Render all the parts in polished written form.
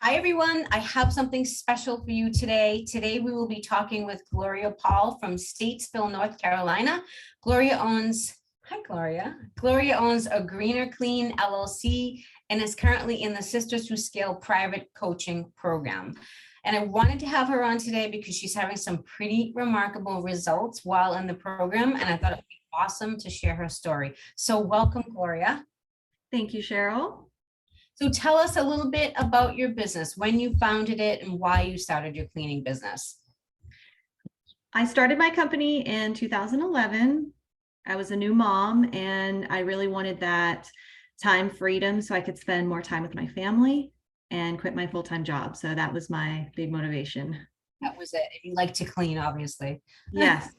Hi, everyone. I have something special for you today. Today, we will be talking with Gloria Paul from Statesville, North Carolina. Gloria owns, hi, Gloria. Gloria owns a Greener Clean LLC and is currently in the Sisters Who Scale private coaching program. And I wanted to have her on today because she's having some pretty remarkable results while in the program. And I thought it would be awesome to share her story. So welcome, Gloria. Thank you, Cheryl. So tell us a little bit about your business, when you founded it and why you started your cleaning business. I started my company in 2011. I was a new mom and I really wanted that time freedom so I could spend more time with my family and quit my full-time job. So that was my big motivation. That was it. You like to clean, obviously. Yes.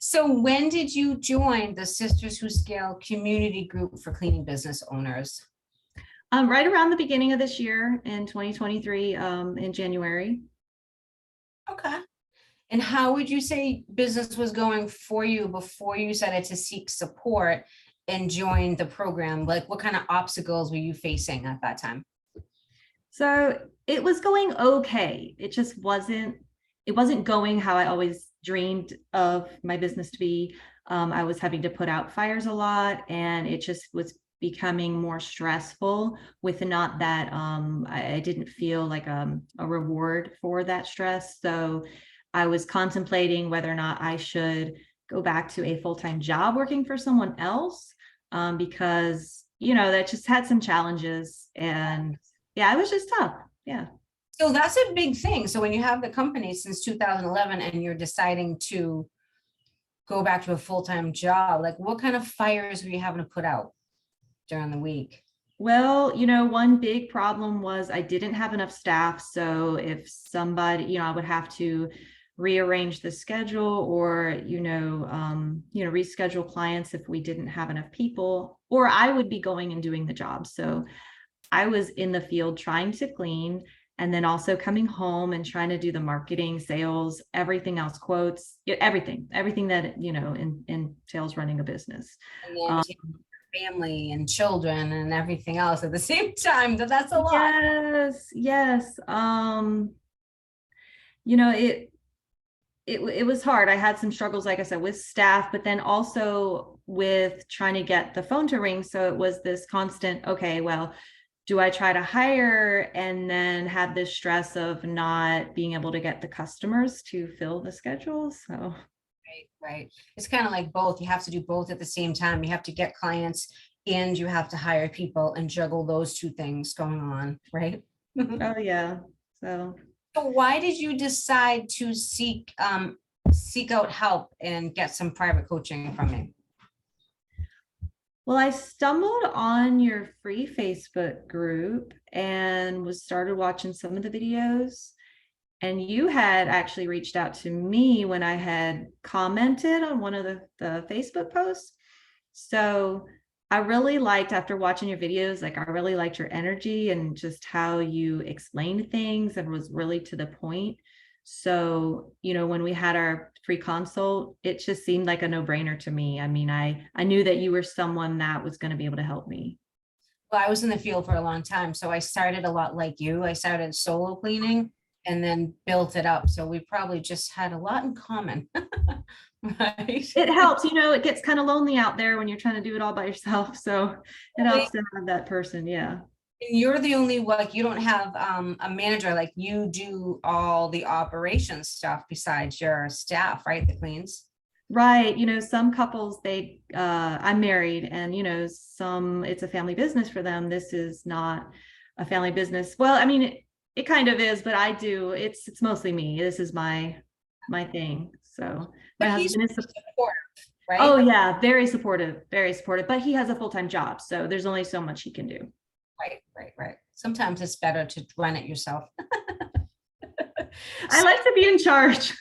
So when did you join the Sisters Who Scale community group for cleaning business owners? Right around the beginning of this year in 2023, in January. Okay. And how would you say business was going for you before you decided to seek support and join the program? Like, what kind of obstacles were you facing at that time? So it was going okay. It wasn't going how I always dreamed of my business to be. I was having to put out fires a lot and it just was becoming more stressful with not that I didn't feel like a reward for that stress. So I was contemplating whether or not I should go back to a full-time job working for someone else because, that just had some challenges. And yeah, it was just tough. Yeah. So that's a big thing. So when you have the company since 2011 and you're deciding to go back to a full-time job, like what kind of fires were you having to put out during the week? Well, one big problem was I didn't have enough staff. So if somebody, I would have to rearrange the schedule or, reschedule clients if we didn't have enough people, or I would be going and doing the job. So I was in the field trying to clean and then also coming home and trying to do the marketing, sales, everything else, quotes, everything that, entails running a business. And then family and children and everything else at the same time. That's a lot. Yes. It was hard. I had some struggles, like I said, with staff, but then also with trying to get the phone to ring. So it was this constant, okay, well, do I try to hire and then have this stress of not being able to get the customers to fill the schedule? So Right. It's kind of like both. You have to do both at the same time. You have to get clients and you have to hire people and juggle those two things going on, right? oh yeah. So why did you decide to seek out help and get some private coaching from me? Well, I stumbled on your free Facebook group and started watching some of the videos. And you had actually reached out to me when I had commented on one of the Facebook posts. So I really liked, after watching your videos, like I really liked your energy and just how you explained things and was really to the point. So, when we had our free consult, it just seemed like a no-brainer to me. I mean, I knew that you were someone that was going to be able to help me. Well, I was in the field for a long time. So I started a lot like you. I started solo cleaning and then built it up. So we probably just had a lot in common. Right. It helps, it gets kind of lonely out there when you're trying to do it all by yourself. So it helps to have that person. Yeah. And you're the only one, like you don't have a manager, like you do all the operations stuff besides your staff, right? The cleans. Right. Some couples, I'm married and, it's a family business for them. This is not a family business. Well, I mean, it kind of is, but it's mostly me. This is my thing. So my husband is supportive, right? Oh yeah, very supportive, but he has a full-time job. So there's only so much he can do. Right. Sometimes it's better to run it yourself. I like to be in charge.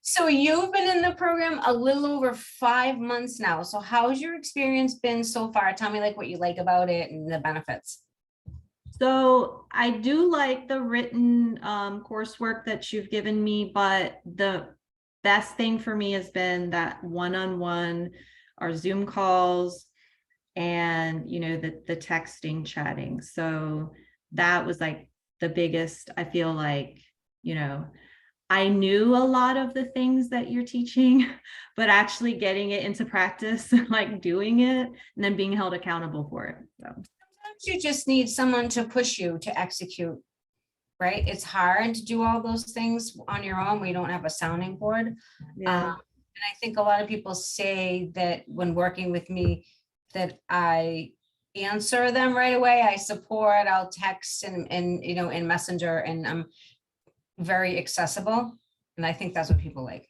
So you've been in the program a little over 5 months now. So how's your experience been so far? Tell me like what you like about it and the benefits. So I do like the written coursework that you've given me, but the best thing for me has been that one-on-one, our Zoom calls, and, you know, the texting, chatting. So that was like the biggest, I feel like, you know, I knew a lot of the things that you're teaching, but actually getting it into practice, like doing it and then being held accountable for it. So. Sometimes you just need someone to push you to execute, right? It's hard to do all those things on your own. We don't have a sounding board. Yeah. And I think a lot of people say that when working with me, that I answer them right away. I support, I'll text and you know, in Messenger, and I'm very accessible. And I think that's what people like.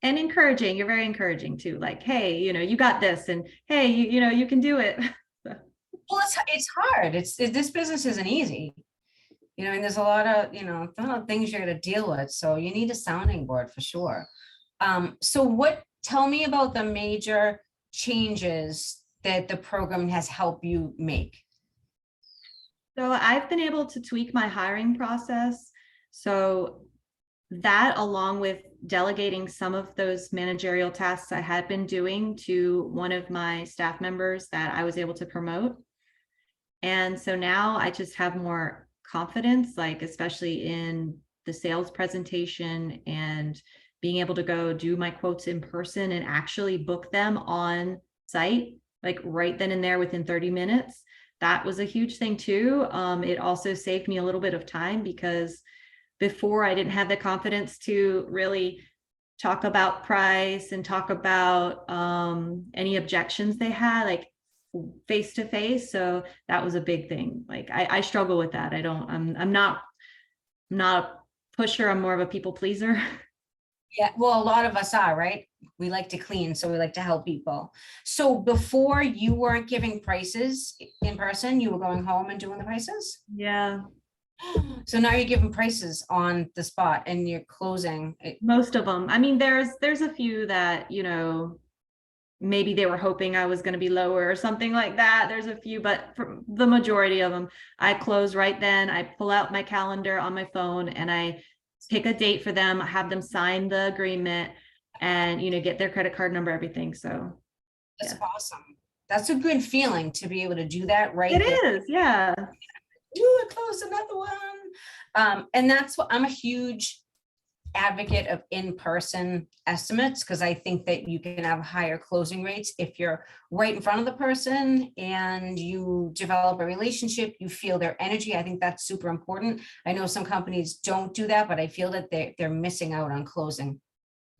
And encouraging, you're very encouraging too. Like, hey, you know, you got this, and hey, you know, you can do it. Well, it's hard. This business isn't easy. You know, and there's a lot of, you know, a lot of things you're gonna deal with. So you need a sounding board for sure. So tell me about the major changes that the program has helped you make. So I've been able to tweak my hiring process. So that, along with delegating some of those managerial tasks I had been doing to one of my staff members that I was able to promote. And so now I just have more confidence, like especially in the sales presentation and being able to go do my quotes in person and actually book them on site, like right then and there within 30 minutes. That was a huge thing too. It also saved me a little bit of time because before I didn't have the confidence to really talk about price and talk about any objections they had, like face to face. So that was a big thing. Like I struggle with that. I'm not a pusher. I'm more of a people pleaser. Yeah, well, a lot of us are, right? We like to clean, so we like to help people. So before, you weren't giving prices in person, you were going home and doing the prices? Yeah, So now you're giving prices on the spot and you're closing. most of them. I mean, there's a few that, you know, maybe they were hoping I was going to be lower or something like that. There's a few, but for the majority of them, I close right then. I pull out my calendar on my phone and I pick a date for them, have them sign the agreement and, you know, get their credit card number, everything. So That's yeah. awesome. That's a good feeling to be able to do that right It there. is, yeah. Ooh, I closed another one. And that's what I'm a huge advocate of in-person estimates, because I think that you can have higher closing rates if you're right in front of the person and you develop a relationship, you feel their energy. I think that's super important. I know some companies don't do that, but I feel that they're missing out on closing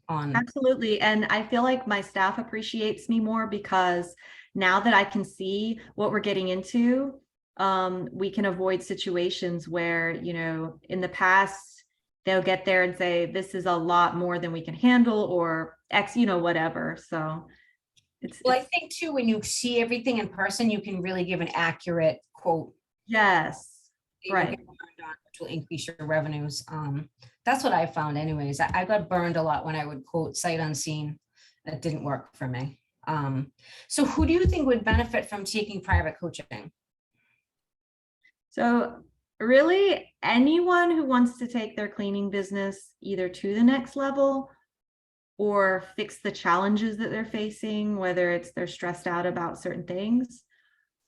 on. Absolutely. And I feel like my staff appreciates me more because now that I can see what we're getting into, we can avoid situations where, you know, in the past, they'll get there and say, this is a lot more than we can handle or X, you know, whatever. So Well, I think too, when you see everything in person, you can really give an accurate quote. yes, You don't right. get burned on, which will increase your revenues. That's what I found anyways. I got burned a lot when I would quote sight unseen. That didn't work for me. So who do you think would benefit from taking private coaching? So really anyone who wants to take their cleaning business either to the next level or fix the challenges that they're facing, whether it's they're stressed out about certain things,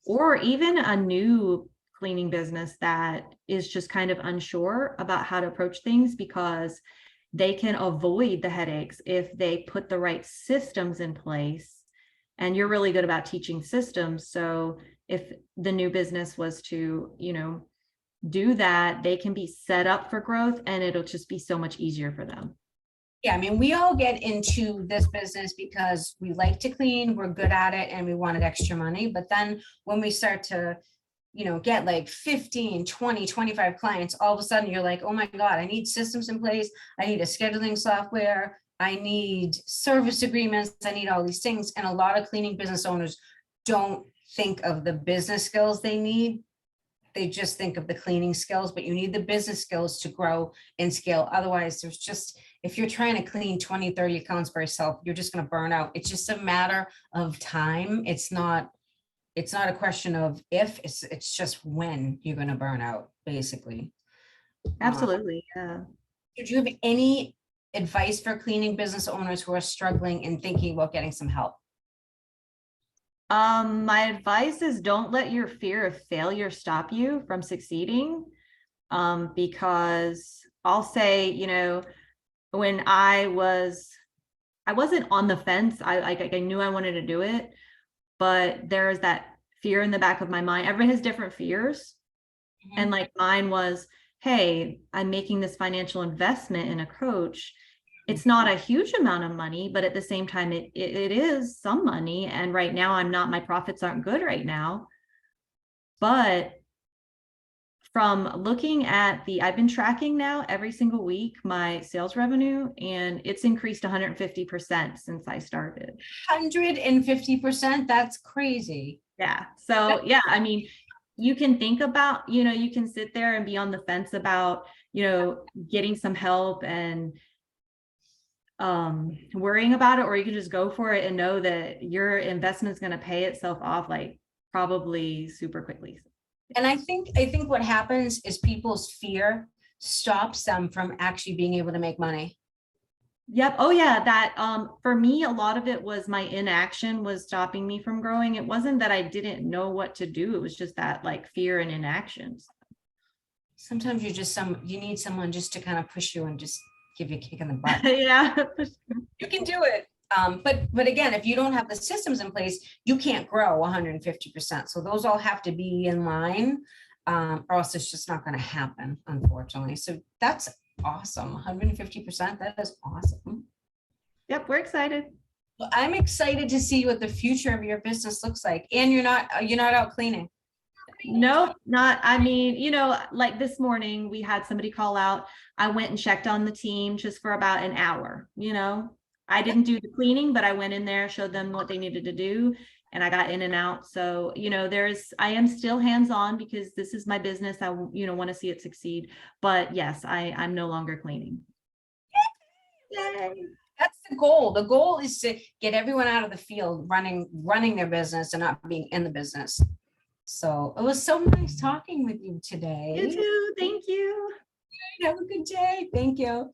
or even a new cleaning business that is just kind of unsure about how to approach things, because they can avoid the headaches if they put the right systems in place. And you're really good about teaching systems. So if the new business was to, you know, do that, they can be set up for growth and it'll just be so much easier for them. Yeah, I mean, we all get into this business because we like to clean, we're good at it, and we wanted extra money. But then when we start to, you know, get like 15, 20, 25 clients, all of a sudden you're like, oh my God, I need systems in place. I need a scheduling software. I need service agreements. I need all these things. And a lot of cleaning business owners don't think of the business skills they need. They just think of the cleaning skills, but you need the business skills to grow and scale. Otherwise, there's just, if you're trying to clean 20, 30 accounts by yourself, you're just going to burn out. It's just a matter of time. It's not a question of if, it's just when you're going to burn out, basically. Absolutely. Yeah. Did you have any advice for cleaning business owners who are struggling and thinking about getting some help? My advice is don't let your fear of failure stop you from succeeding. Because I'll say, when I wasn't on the fence. I knew I wanted to do it, but there is that fear in the back of my mind. Everyone has different fears. And like mine was, hey, I'm making this financial investment in a coach. It's not a huge amount of money, but at the same time, it is some money. And right now my profits aren't good right now. But from looking at I've been tracking now every single week my sales revenue, and it's increased 150% since I started. 150%? That's crazy. Yeah. So yeah, I mean, you can think about, you can sit there and be on the fence about, getting some help and worrying about it, or you can just go for it and know that your investment is going to pay itself off like probably super quickly. And I think what happens is people's fear stops them from actually being able to make money. Yep. Oh yeah. That, for me, a lot of it was my inaction was stopping me from growing. It wasn't that I didn't know what to do. It was just that like fear and inaction. Sometimes you need someone just to kind of push you and just give you a kick in the butt. Yeah. You can do it. But again, if you don't have the systems in place, you can't grow 150%. So those all have to be in line, or else it's just not going to happen, unfortunately. So that's awesome. 150%. That is awesome. Yep. We're excited. Well, I'm excited to see what the future of your business looks like. And you're not out cleaning. Nope, not, I mean, like this morning we had somebody call out. I went and checked on the team just for about an hour, I didn't do the cleaning, but I went in there, showed them what they needed to do, and I got in and out. So, I am still hands-on because this is my business. I, want to see it succeed, but yes, I'm no longer cleaning. Yay. That's the goal. The goal is to get everyone out of the field running their business and not being in the business. So it was so nice talking with you today. You too. Thank you. Have a good day. Thank you.